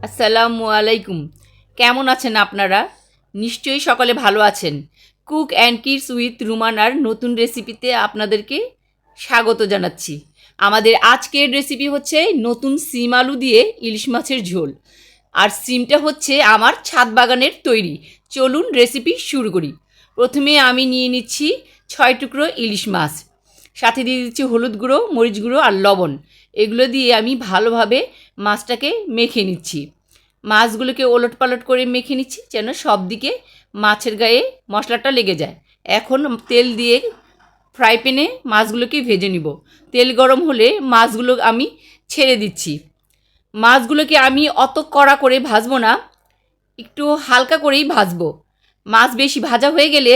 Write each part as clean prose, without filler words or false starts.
আসসালামু আলাইকুম। কেমন আছেন আপনারা? নিশ্চয়ই সকলে ভালো আছেন। কুক অ্যান্ড কিডস উইথ রুমানার নতুন রেসিপিতে আপনাদেরকে স্বাগত জানাচ্ছি। আমাদের আজকের রেসিপি হচ্ছে নতুন সিম আলু দিয়ে ইলিশ মাছের ঝোল। আর সিমটা হচ্ছে আমার ছাদ বাগানের তৈরি। চলুন রেসিপি শুরু করি। প্রথমে আমি নিয়ে নিচ্ছি 6 টুকরো ইলিশ মাছ, সাথে দিয়ে দিচ্ছি হলুদ গুঁড়ো, মরিচ গুঁড়ো আর লবণ। এগুলো দিয়ে আমি ভালোভাবে মাছটাকে মেখে নিচ্ছি। মাছগুলোকে ওলট পালট করে মেখে নিচ্ছি যেন সব দিকে মাছের গায়ে মশলাটা লেগে যায়। এখন তেল দিয়ে ফ্রাই প্যানে মাছগুলোকে ভেজে নিব। তেল গরম হলে মাছগুলো আমি ছেড়ে দিচ্ছি। মাছগুলোকে আমি অত কড়া করে ভাজবো না, একটু হালকা করেই ভাজবো। মাছ বেশি ভাজা হয়ে গেলে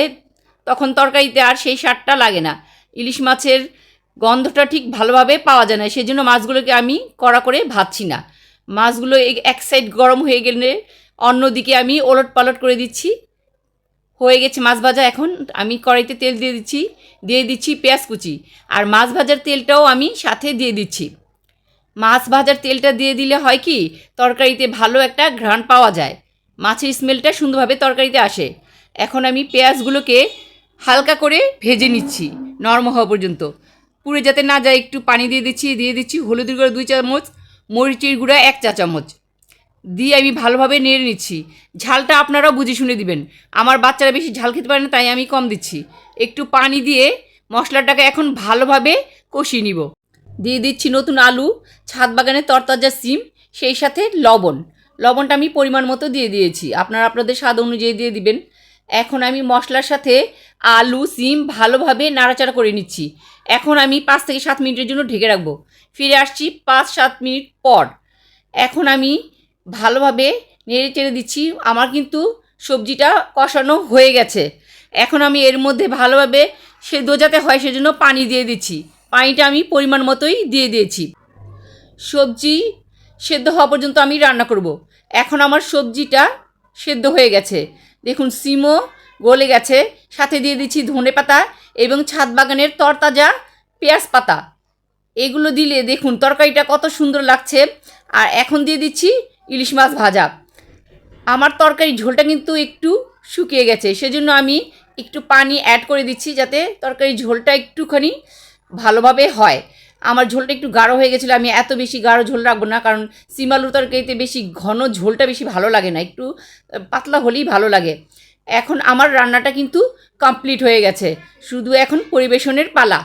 তখন তরকারিতে আর সেই স্বাদটা লাগে না, ইলিশ মাছের গন্ধটা ঠিক ভালোভাবে পাওয়া যায় না। সেই জন্য মাছগুলোকে আমি কড়া করে ভাজছি না। মাছগুলো এক সাইড গরম হয়ে গেলে অন্যদিকে আমি ওলট পালট করে দিচ্ছি। হয়ে গেছে মাছ ভাজা। এখন আমি কড়াইতে তেল দিয়ে দিচ্ছি পেঁয়াজ কুচি, আর মাছ ভাজার তেলটাও আমি সাথে দিয়ে দিচ্ছি। মাছ ভাজার তেলটা দিয়ে দিলে হয় কি, তরকারিতে ভালো একটা ঘ্রাণ পাওয়া যায়, মাছের স্মেলটা সুন্দরভাবে তরকারিতে আসে। এখন আমি পেঁয়াজগুলোকে হালকা করে ভেজে নিচ্ছি নরম হওয়া পর্যন্ত, পুড়ে যাতে না যায়। একটু পানি দিয়ে দিচ্ছি হলুদের গুঁড়ো 2 চামচ, মরিচের গুঁড়া 1 চা চামচ দিয়ে আমি ভালোভাবে নেড়ে নিচ্ছি। ঝালটা আপনারাও বুঝে শুনে দিবেন। আমার বাচ্চারা বেশি ঝাল খেতে পারে না, তাই আমি কম দিচ্ছি। একটু পানি দিয়ে মশলাটাকে এখন ভালোভাবে কষিয়ে নিব। দিয়ে দিচ্ছি নতুন আলু, ছাদ বাগানের তরতাজা সিম, সেই সাথে লবণটা আমি পরিমাণ মতো দিয়ে দিয়েছি, আপনারা আপনাদের স্বাদ অনুযায়ী দিয়ে দিবেন। এখন আমি মশলার সাথে আলু সিম ভালোভাবে নাড়াচাড়া করে নিচ্ছি। এখন আমি 5 থেকে 7 মিনিটের জন্য ঢেকে রাখবো। ফিরে আসছি 5-7 মিনিট পর। এখন আমি ভালোভাবে নেড়ে চেড়ে দিচ্ছি। আমার কিন্তু সবজিটা কষানো হয়ে গেছে। এখন আমি এর মধ্যে ভালোভাবে সেদ্ধ যাতে হয় সেজন্য পানি দিয়ে দিচ্ছি। পানিটা আমি পরিমাণ মতোই দিয়ে দিয়েছি। সবজি সেদ্ধ হওয়া পর্যন্ত আমি রান্না করব। এখন আমার সবজিটা সেদ্ধ হয়ে গেছে, দেখুন সিমও গলে গেছে। সাথে দিয়ে দিচ্ছি ধনেপাতা এবং ছাদ বাগানের তরতাজা পেঁয়াজ পাতা। এগুলো দিলে দেখুন তরকারিটা কত সুন্দর লাগছে। আর এখন দিয়ে দিচ্ছি ইলিশ মাছ ভাজা। আমার তরকারি ঝোলটা কিন্তু একটু শুকিয়ে গেছে, সেজন্য আমি একটু পানি অ্যাড করে দিচ্ছি যাতে তরকারি ঝোলটা একটুখানি ভালোভাবে হয়। আমার ঝোলটা একটু গাঢ় হয়ে গেছিলো, আমি এত বেশি গাঢ় ঝোল রাখবো না, কারণ সিম আলুর তরকারিতে বেশি ঘন ঝোলটা বেশি ভালো লাগে না, একটু পাতলা হলেই ভালো লাগে। এখন আমার রান্নাটা কিন্তু কমপ্লিট হয়ে গেছে, শুধু এখন পরিবেশনের পালা।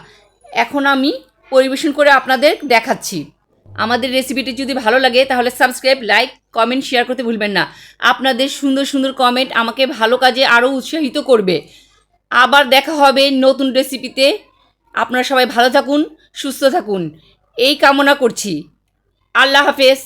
এখন আমি পরিবেশন করে আপনাদের দেখাচ্ছি। আমাদের রেসিপিটি যদি ভালো লাগে তাহলে সাবস্ক্রাইব, লাইক, কমেন্ট, শেয়ার করতে ভুলবেন না। আপনাদের সুন্দর সুন্দর কমেন্ট আমাকে ভালো কাজে আরও উৎসাহিত করবে। আবার দেখা হবে নতুন রেসিপিতে। আপনারা সবাই ভালো থাকুন, সুস্থ থাকুন, এই কামনা করছি। আল্লাহ হাফেজ।